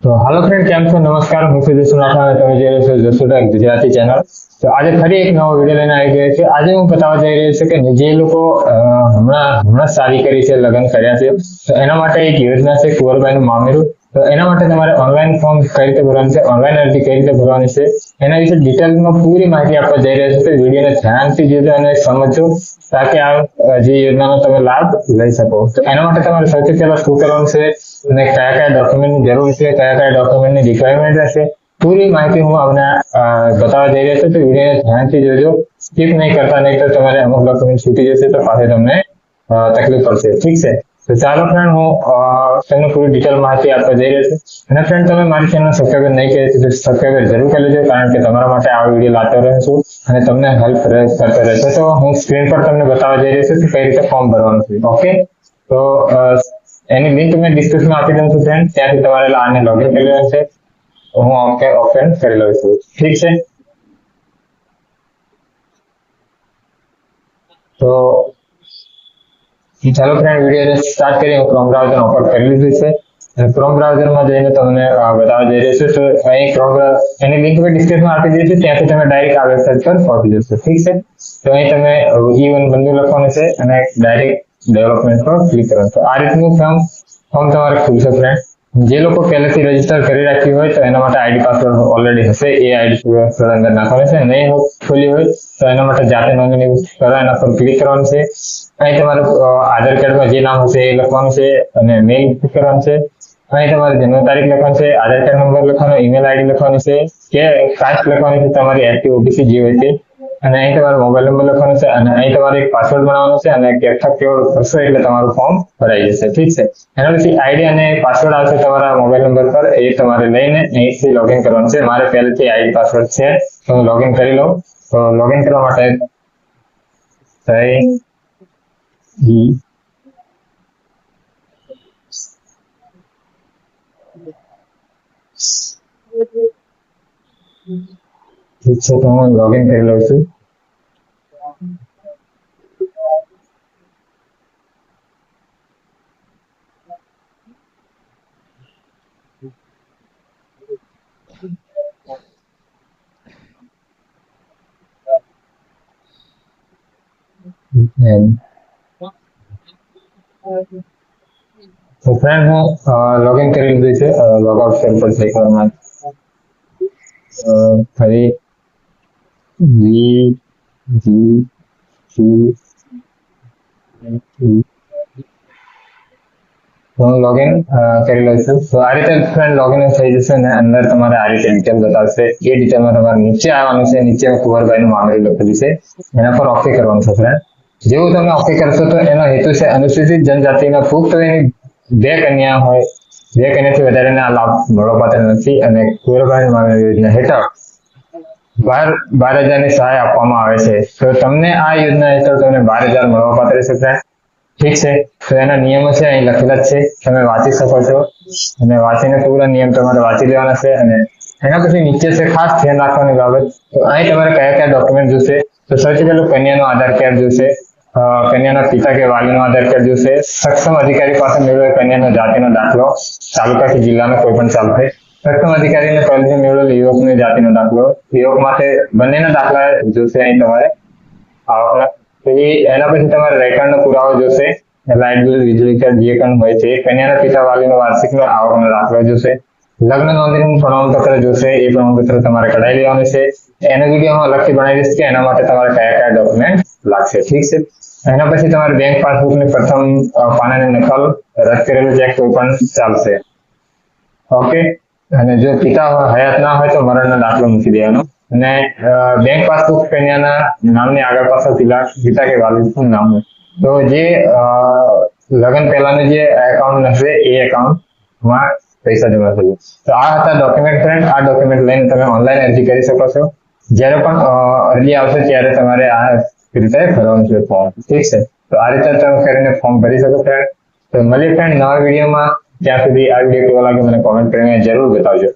તો હાલો ફ્રેન્ડ, કેમ છો? નમસ્કાર, હું છું જસુ રાઠવા અને તમે જોઈ રહ્યા છો જસુ ટેક ગુજરાતી ચેનલ. તો આજે ફરી એક નવો વિડીયો લઈને આવી ગયો છે. આજે હું બતાવવા જઈ રહ્યો છું કે જે લોકો હમણાં શાદી કરી છે, લગ્ન કર્યા છે, તો એના માટે એક યોજના છે કુંવરબાઈનું મામેરું. તો એના માટે તમારે ઓનલાઈન ફોર્મ કઈ રીતે ભરવાનું છે, ઓનલાઈન અરજી કઈ રીતે ભરવાની છે, એના વિશે ડિટેલમાં પૂરી માહિતી આપવા જઈ રહ્યા છે. તો વિડીયોને ધ્યાનથી જોજો અને સમજો તાકે આ જે યોજનાનો તમે લાભ લઈ શકો. તો એના માટે તમારે સૌથી પહેલા શું કરવાનું છે અને કયા કયા ડોક્યુમેન્ટની જરૂર છે, કયા કયા ડોક્યુમેન્ટની રિક્વાયરમેન્ટ હશે, પૂરી માહિતી હું તમને બતાવવા જઈ રહ્યો છું. તો વિડીયોને ધ્યાનથી જોજો, સ્કીપ નહીં કરતા, નહીં તો તમારે અમુક ડોક્યુમેન્ટ છૂટી જશે તો પાછળ તમને તકલીફ પડશે. ઠીક છે, તો ચાલો ફ્રેન્ડ, હું તમને પૂરી ડિટેલ માહિતી આપવા જઈ રહ્યો છું. અને ફ્રેન્ડ, તમે મારી ચેનલ સબસ્ક્રાઈબર નહીં કરી તો સબસ્ક્રાઈબર જરૂર કરી લેજો, કારણ કે તમારા માટે આ વિડીયો લાવતો રહું છું અને તમને હેલ્પ કરતો રહેશે. તો હું સ્ક્રીન પર તમને બતાવવા જઈ રહ્યો છું કે કઈ રીતે ફોર્મ ભરવાનું છે. ઓકે, તો એની લિંક મેં ડિસ્ક્રિપ્શનમાં આપી દઉં છું ફ્રેન્ડ, ત્યાંથી તમારે આને લોગિન કરી લેવાનું છે. હું ઓપન કરી લઉં છું. ઠીક છે, તો ચાલો ફ્રેન્ડ, વિડીયો સ્ટાર્ટ કરીએ. હું ક્રોમ બ્રાઉઝર ઓપન કરી લીધું છે અને ક્રોમ બ્રાઉઝરમાં જઈને તમને બતાવવા જઈ રહ્યો છું. તો અહીં ક્રોમ એની લિંક મેં ડિસ્ક્રિપ્શનમાં આપી દીધી છે, ત્યાંથી તમે ડાયરેક્ટ આ વેબસાઇટ પર પહોંચી જશો. ઠીક છે, તો અહીં તમે E1 બંધુ લખવાનું છે અને ડાયરેક્ટ ડેવલપમેન્ટ પર ક્લિક કરવાનું. તો આ રીતનું ફોર્મ તમારે ખુલશે ફ્રેન્ડ. જે લોકો પહેલેથી રજીસ્ટર કરી રાખ્યું હોય તો એના માટે આઈડી પાસવર્ડ ઓલરેડી હશે, એ આઈડી પાસવર્ડ અંદર નાખવાનો છે. નહીં ખોલી હોય તો એના માટે જાતે નોંધણી કરો, એના પર ક્લિક કરવાનું છે. અહીં તમારે આધાર કાર્ડમાં જે નામ હશે એ લખવાનું છે અને મેલ કરવાનું છે. અહીં તમારે જન્મ તારીખ લખવાનું છે, આધાર કાર્ડ નંબર લખવાનો, ઈમેલ આઈડી લખવાની છે, કે કાસ્ટ લખવાની છે તમારી ST OBC જે હોય છે, અને અહીં તમારો મોબાઈલ નંબર લખવાનો છે અને અહીં તમારે એક પાસવર્ડ બનાવવાનો છે અને કેપ્ચા કોડ કરશો એટલે તમારું ફોર્મ ભરાઈ જશે. ઠીક છે, એના પછી આઈડી અને પાસવર્ડ આવશે તમારા મોબાઈલ નંબર પર, એ તમારે લઈને અહીંથી લોગિન કરવાનું છે. મારે પહેલેથી આઈડી પાસવર્ડ છે તો હું લોગિન કરી લઉં. તો લોગિન કરવા માટે ઠીક છે, તો હું લોગિન કરી લઉં છું. તો ફ્રેન્ડ, હું લોગિન કરી લીધું છે. લોગ આઉટ સેલ પર ક્લિક કરવા ફરી હું લોગિન કરી લઉં છું. તો આ રીતે ફ્રેન્ડ લોગિન થઈ જશે ને અંદર તમારે આ રીતે ડિટેલ બતાવશે. એ ડિટેલમાં તમારે નીચે આવવાનું છે. નીચે કુંવરબાઈનું મામેરું લખેલું છે, એના પર ઓકે કરવાનું છે ફ્રેન્ડ. જેવું તમે ઓકે કરશો તો એનો હેતુ છે અનુસૂચિત જનજાતિના પુખ્ત વયની 2 કન્યા હોય, 2 કન્યાથી વધારેને આ લાભ મળવાપાત્ર નથી અને કુંવરબાઈનું મામેરું યોજના હેઠળ 12,000 ની સહાય આપવામાં આવે છે. તો તમને આ યોજના હેઠળ તમને 12,000 મળવાપાત્ર છે ફ્રેન્ડ. ઠીક છે, તો એના નિયમો છે અહીં લખેલા જ છે, તમે વાંચી શકો છો અને વાંચીને પૂરા નિયમ તમારે વાંચી લેવાના છે. અને એના પછી નીચે છે ખાસ ધ્યાન રાખવાની બાબત. તો અહીં તમારે કયા કયા ડોક્યુમેન્ટ જોશે? તો સૌથી પહેલું કન્યાનો આધાર કાર્ડ જોશે, કન્યાના પિતા કે વાલીનો આધાર કાર્ડ જોશે, સક્ષમ અધિકારી પાસે મેળવેલ કન્યાનો જાતિનો દાખલો, તાલુકા કે જિલ્લાનો કોઈ પણ ચાલશે. સક્ષમ અધિકારીને પહેલેથી મેળવેલ યુવકની જાતિનો દાખલો, યુવક માટે બંનેના દાખલા જોશે અહીં તમારે આવકના. એના પછી તમારે રહેઠાણનો પુરાવો જોશે, લાઇટ બિલ, વીજળી કાર્ડ જે પણ હોય છે. કન્યાના પિતા વાલીનો વાર્ષિકનો આવકનો દાખલો જોશે, લગ્ન નોંધણીનું પ્રમાણપત્ર જોશે, એ પ્રમાણપત્ર તમારે કઢાવી લેવાનું છે. એનો વિડીયો હું અલગથી બનાવી દઈશ કે એના માટે તમારે કયા કયા ડોક્યુમેન્ટ લાગશે. ઠીક છે, એના પછી તમારે બેંક પાસબુકની પ્રથમ પાનાની નકલ, રદ કરેલું ચેક કોઈ પણ ચાલશે. ઓકે, અને જો પિતા હયાત ના હોય તો મરણનો દાખલો મૂકી દેવાનો. અને બેંક પાસબુક કન્યાના નામની આગળ પાછળ પિતા કે વાલીનું નામ હોય તો જે લગ્ન પહેલાનું જે એકાઉન્ટ હશે એ એકાઉન્ટમાં પૈસા જમા થશે. તો આ હતા ડોક્યુમેન્ટ ફ્રેન્ડ. આ ડોક્યુમેન્ટ લઈને તમે ઓનલાઈન અરજી કરી શકો છો. જ્યારે પણ અરજી આવશે ત્યારે તમારે આ રીતે ભરવાનું છે ફોર્મ. ઠીક છે, તો આ રીતે તમે કરીને ફોર્મ ભરી શકો ફ્રેન્ડ. તો મળીએ ફ્રેન્ડ નવા વિડીયોમાં. ત્યાં સુધી આ વિડીયો કેવો લાગે મને કોમેન્ટ કરીને જરૂર બતાવજો.